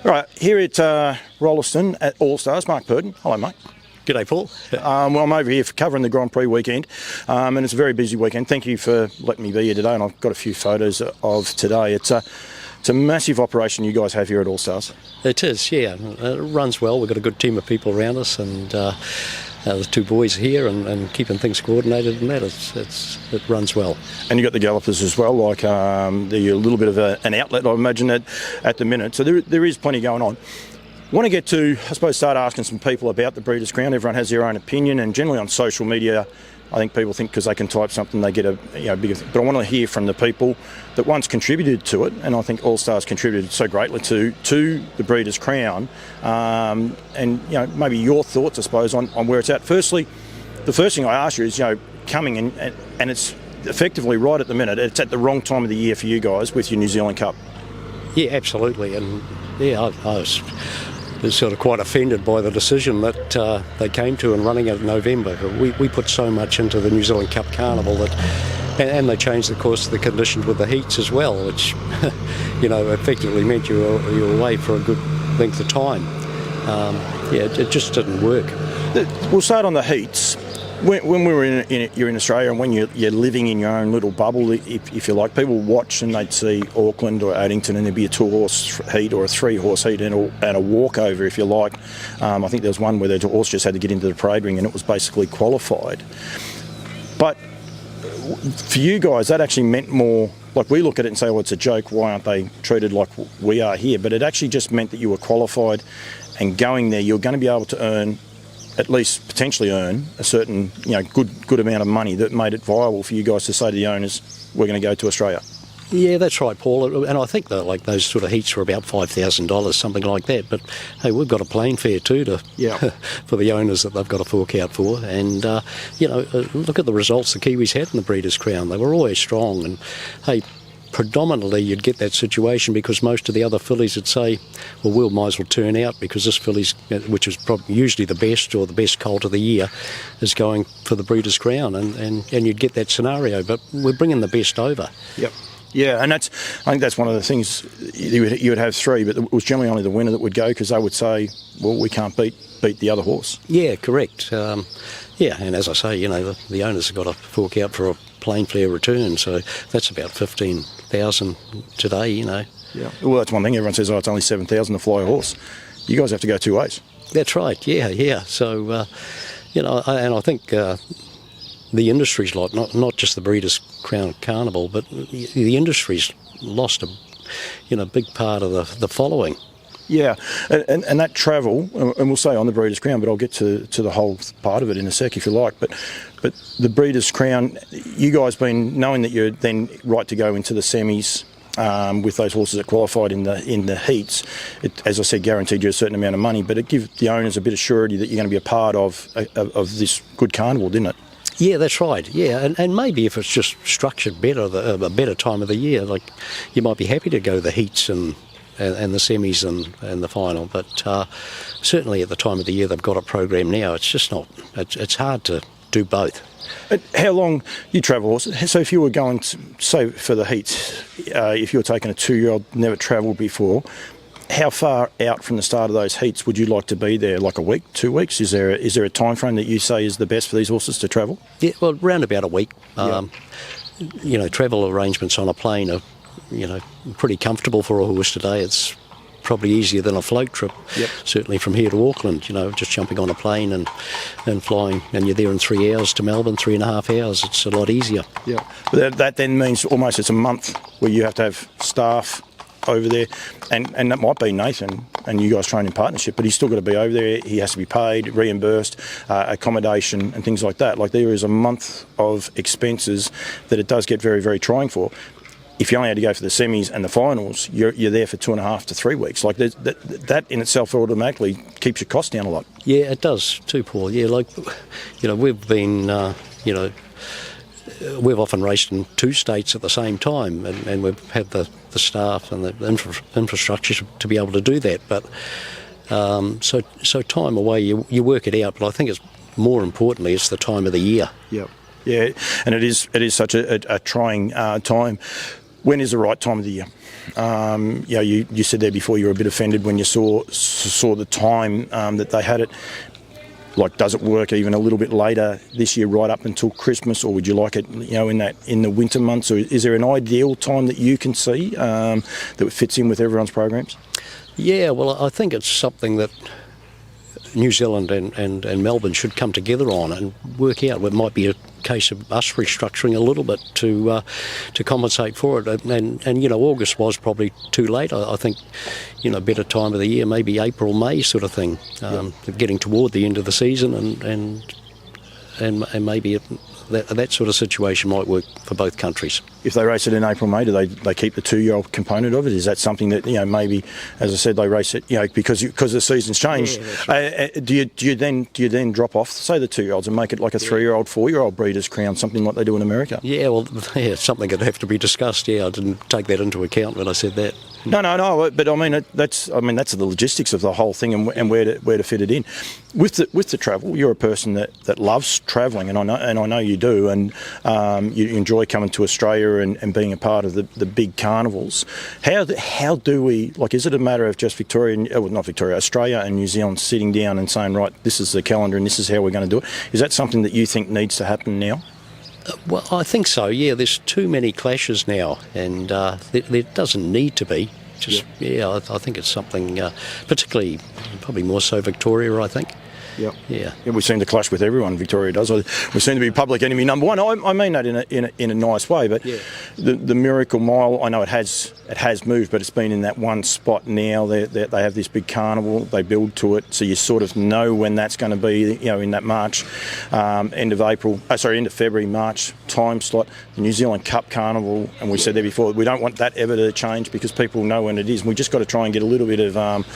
All right, here at Rolleston at Allstars, Mark Purdon. Hello, mate. G'day, Paul. Well, I'm over here for covering the Grand Prix weekend, and it's a very busy weekend. Thank you for letting me be here today, and I've got a few photos of today. It's a massive operation you guys have here at Allstars. It is, yeah. It runs well. We've got a good team of people around us, and there's two boys here and keeping things coordinated, and that it runs well. And you've got the gallopers as well, like they're a little bit of an outlet, I imagine, at the minute. So there is plenty going on. Want to get to, I suppose, start asking some people about the Breeders' Crown. Everyone has their own opinion, and generally on social media, I think people think because they can type something, they get a bigger thing. But I want to hear from the people that once contributed to it, and I think Allstars contributed so greatly to the Breeders' Crown, and maybe your thoughts, I suppose, on where it's at. Firstly, the first thing I ask you is, coming in, and it's effectively right at the minute, it's at the wrong time of the year for you guys with your New Zealand Cup. Yeah, absolutely, and yeah, I was sort of quite offended by the decision that they came to in running it in November. We put so much into the New Zealand Cup Carnival and they changed the course of the conditions with the heats as well, which effectively meant you were away for a good length of time. It just didn't work. We'll start on the heats. When we were you're in Australia, and when you're living in your own little bubble, if you like, people watch and they'd see Auckland or Addington, and there'd be a 2-horse heat or a 3-horse heat and a walkover, if you like. I think there was one where the horse just had to get into the parade ring, and it was basically qualified. But for you guys, that actually meant more. Like, we look at it and say, well, it's a joke. Why aren't they treated like we are here? But it actually just meant that you were qualified, and going there, you're going to be able to earn. At least potentially earn a certain, good amount of money that made it viable for you guys to say to the owners, we're going to go to Australia. Yeah, that's right, Paul. And I think that those sort of heats were about $5,000, something like that. But hey, we've got a plane fare too for the owners that they've got to fork out for. And look at the results the Kiwis had in the Breeders' Crown. They were always strong. And hey, predominantly you'd get that situation because most of the other fillies would say, well, we might as well turn out because this filly's, which is probably usually the best or the best colt of the year, is going for the Breeders' Crown, and you'd get that scenario. But we're bringing the best over. Yep. Yeah, and I think that's one of the things. You would have three, but it was generally only the winner that would go because they would say, well, we can't beat the other horse. Yeah, correct. And as I say, the owners have got to fork out for a plane fare return, so that's about 15,000 today. Yeah. Well, that's one thing. Everyone says, it's only 7,000 to fly a horse. You guys have to go two ways. That's right. Yeah. So, and I think the industry's not just the Breeders' Crown Carnival, but the industry's lost a big part of the following. Yeah, and that travel, and we'll say on the Breeders' Crown, but I'll get to the whole part of it in a sec if you like. But the Breeders' Crown, you guys been knowing that you're then right to go into the semis with those horses that qualified in the heats. It, as I said, guaranteed you a certain amount of money, but it gives the owners a bit of surety that you're going to be a part of this good carnival, didn't it? Yeah, that's right. Yeah, and maybe if it's just structured better, a better time of the year, like you might be happy to go the heats and the semis and the final, but certainly at the time of the year they've got a program now. It's just not. It's hard to do both. How long you travel horses? So if you were going to, say for the heats, if you were taking a 2-year-old, never travelled before, how far out from the start of those heats would you like to be there? Like a week, 2 weeks? Is there a time frame that you say is the best for these horses to travel? Yeah, well, around about a week. Travel arrangements on a plane are, pretty comfortable for a horse today. It's probably easier than a float trip. Yep. Certainly from here to Auckland, just jumping on a plane and flying, and you're there in 3 hours to Melbourne, 3.5 hours. It's a lot easier. Yeah, but that then means almost it's a month where you have to have staff over there, and that might be Nathan and you guys train in partnership, but he's still got to be over there. He has to be paid, reimbursed, accommodation and things like that. Like, there is a month of expenses that it does get very, very trying for. If you only had to go for the semis and the finals, you're there for 2.5 to 3 weeks. Like, that in itself automatically keeps your costs down a lot. Yeah, it does too, Paul. Yeah, we've been, we've often raced in 2 states at the same time, and we've had the staff and the infrastructure to be able to do that. But so time away, you work it out. But I think it's more importantly, it's the time of the year. Yep. Yeah, and it is such a trying time. When is the right time of the year? You said there before you were a bit offended when you saw the time that they had it. Like, does it work even a little bit later this year, right up until Christmas, or would you like it, in the winter months? Or is there an ideal time that you can see that fits in with everyone's programs? Yeah, well, I think it's something that New Zealand and Melbourne should come together on and work out. It might be a case of us restructuring a little bit to compensate for it. And August was probably too late. I think, better time of the year, maybe April, May sort of thing, getting toward the end of the season, and maybe that sort of situation might work for both countries. If they race it in April, May, do they keep the 2-year-old component of it? Is that something that, maybe, as I said, they race it, because the season's changed? Yeah, right. Do you then drop off, say, the 2-year-olds and make it like a 3-year-old, 4-year-old Breeders' Crown, something like they do in America? Yeah, well, something that'd have to be discussed. Yeah, I didn't take that into account when I said that. No, but that's the logistics of the whole thing and where to fit it in. With the travel, you're a person that loves travelling, and I know you do, and you enjoy coming to Australia and being a part of the big carnivals. How do we, is it a matter of just Australia and New Zealand sitting down and saying, right, this is the calendar and this is how we're going to do it? Is that something that you think needs to happen now? Well, I think so, yeah. There's too many clashes now, and there doesn't need to be. I think it's something, particularly, probably more so Victoria, I think. Yeah, we seem to clash with everyone. Victoria does. We seem to be public enemy number one. I mean that in a nice way. But the Miracle Mile, I know it has moved, but it's been in that one spot now. They have this big carnival. They build to it, so you sort of know when that's going to be. In that March, end of February, March time slot. The New Zealand Cup Carnival, and we said there before, we don't want that ever to change because people know when it is. And we just got to try and get a little bit of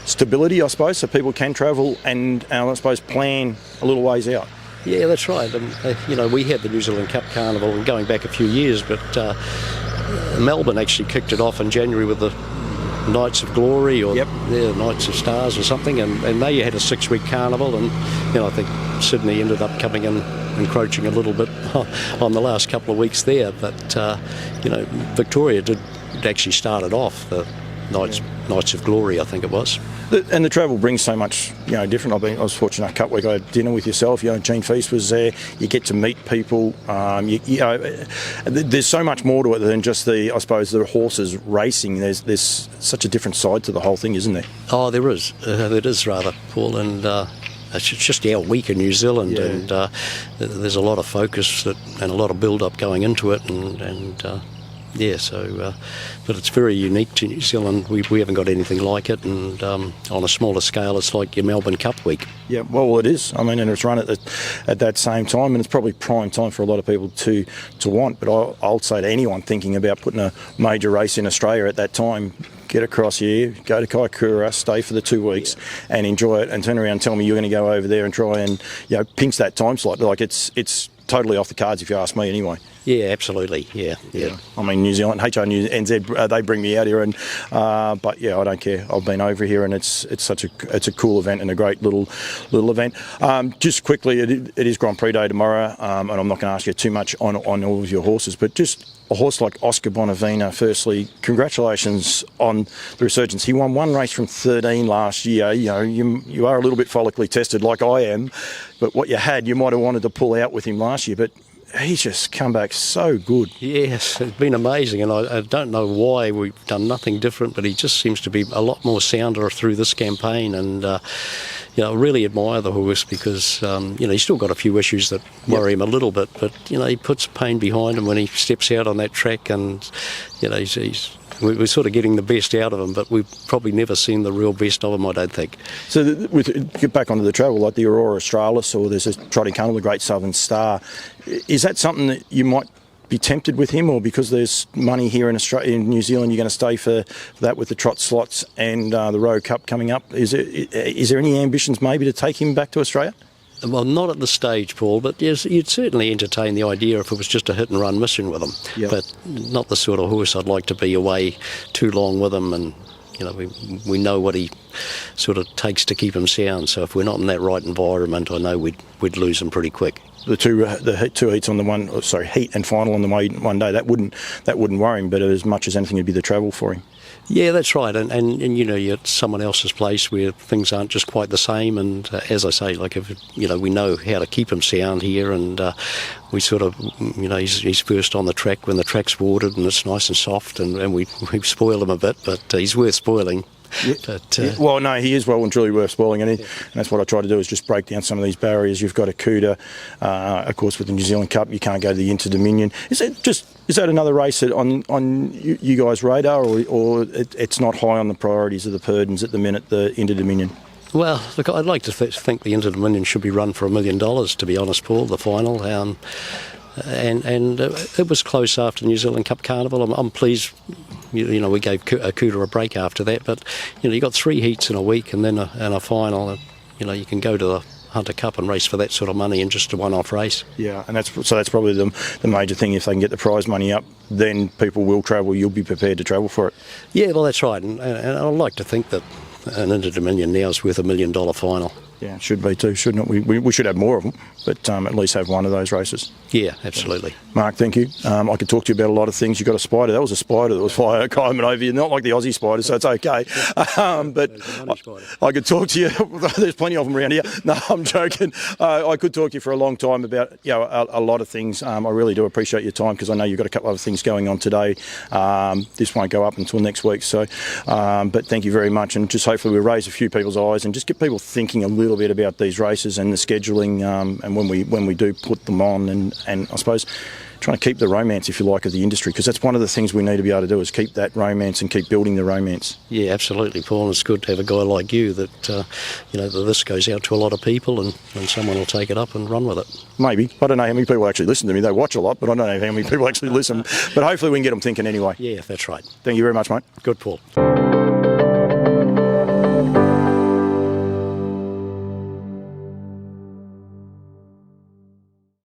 stability, I suppose, so people can travel and I suppose plan a little ways out. Yeah, that's right. We had the New Zealand Cup Carnival and going back a few years, but Melbourne actually kicked it off in January with the Nights of Glory or Nights of Stars or something, and they had a 6-week carnival, and I think Sydney ended up coming in, encroaching a little bit on the last couple of weeks there, but Victoria did actually start it off, the Nights of Glory, I think it was. And the travel brings so much, different. I was fortunate a couple of weeks ago, I had dinner with yourself. Gene Feast was there. You get to meet people. There's so much more to it than just the horses racing. There's such a different side to the whole thing, isn't there? Oh, there is. It is rather, Paul, and it's just our week in New Zealand, and there's a lot of focus and a lot of build-up going into it, but it's very unique to New Zealand. We haven't got anything like it, and on a smaller scale, it's like your Melbourne Cup week. Yeah, well, it is. And it's run at that same time, and it's probably prime time for a lot of people to want. But I'll say to anyone thinking about putting a major race in Australia at that time, get across here, go to Kaikoura, stay for the 2 weeks, and enjoy it, and turn around and tell me you're going to go over there and try and pinch that time slot. It's totally off the cards if you ask me, anyway. Yeah, absolutely. Yeah. I mean, New Zealand, HRNZ, they bring me out here, and but I don't care. I've been over here, and it's a cool event and a great little event. Just quickly, it is Grand Prix Day tomorrow, and I'm not going to ask you too much on all of your horses, but just a horse like Oscar Bonavina. Firstly, congratulations on the resurgence. He won one race from 13 last year. You are a little bit follically tested, like I am, but what you had, you might have wanted to pull out with him last year, but he's just come back so good. Yes, it's been amazing, and I don't know why we've done nothing different, but he just seems to be a lot more sounder through this campaign, and I really admire the horse because he's still got a few issues that worry him a little bit, but he puts pain behind him when he steps out on that track, and we're sort of getting the best out of him, but we've probably never seen the real best of him, I don't think. So get back onto the travel, like the Aurora Australis, or there's a trotting carnival, the Great Southern Star. Is that something that you might be tempted with him, or because there's money here in Australia, in New Zealand, you're going to stay for that with the trot slots and the Rowe Cup coming up? Is there any ambitions maybe to take him back to Australia? Well, not at the stage, Paul, but yes, you'd certainly entertain the idea if it was just a hit-and-run mission with him. But not the sort of horse I'd like to be away too long with him and we know what he sort of takes to keep him sound. So if we're not in that right environment, I know we'd lose him pretty quick. The two heats on the heat and final on the one day, that wouldn't worry him. But as much as anything, it'd be the travel for him. Yeah, that's right, and you're at someone else's place where things aren't just quite the same. And as I say, if we know how to keep him sound here, and we sort of, he's first on the track when the track's watered and it's nice and soft, and we spoil him a bit, but he's worth spoiling. Yeah. But, well, no, he is well and truly worth spoiling, and that's what I try to do, is just break down some of these barriers. You've got a Cuda, of course, with the New Zealand Cup, you can't go to the Inter-Dominion. Is that another race on you guys' radar, or it's not high on the priorities of the Purdons at the minute, the Inter-Dominion? Well, look, I'd like to think the Inter-Dominion should be run for $1 million, to be honest, Paul, the final. And it was close after the New Zealand Cup Carnival. I'm pleased. We gave Cuda a break after that, but you got 3 heats in a week and then a final. You can go to the Hunter Cup and race for that sort of money in just a one-off race. Yeah, and that's probably the major thing. If they can get the prize money up, then people will travel. You'll be prepared to travel for it. Yeah, well, that's right, and I'd like to think that an Inter-Dominion now is worth $1 million final. Yeah, it should be too, shouldn't it? We should have more of them, but at least have one of those races. Yeah, absolutely. Mark, thank you. I could talk to you about a lot of things. You got a spider. That was a spider that was climbing over you. Not like the Aussie spider, so it's okay. But I could talk to you. There's plenty of them around here. No, I'm joking. I could talk to you for a long time about a lot of things. I really do appreciate your time, because I know you've got a couple of other things going on today. This won't go up until next week. So, but thank you very much, and just hopefully we'll raise a few people's eyes and just get people thinking a little bit about these races and the scheduling, and when we do put them on, and I suppose trying to keep the romance, if you like, of the industry, because that's one of the things we need to be able to do, is keep that romance and keep building the romance. Yeah, absolutely, Paul. And it's good to have a guy like you that that this goes out to a lot of people, and someone will take it up and run with it. Maybe. I don't know how many people actually listen to me. They watch a lot, but I don't know how many people actually listen. But hopefully we can get them thinking anyway. Yeah, that's right. Thank you very much, mate. Good, Paul.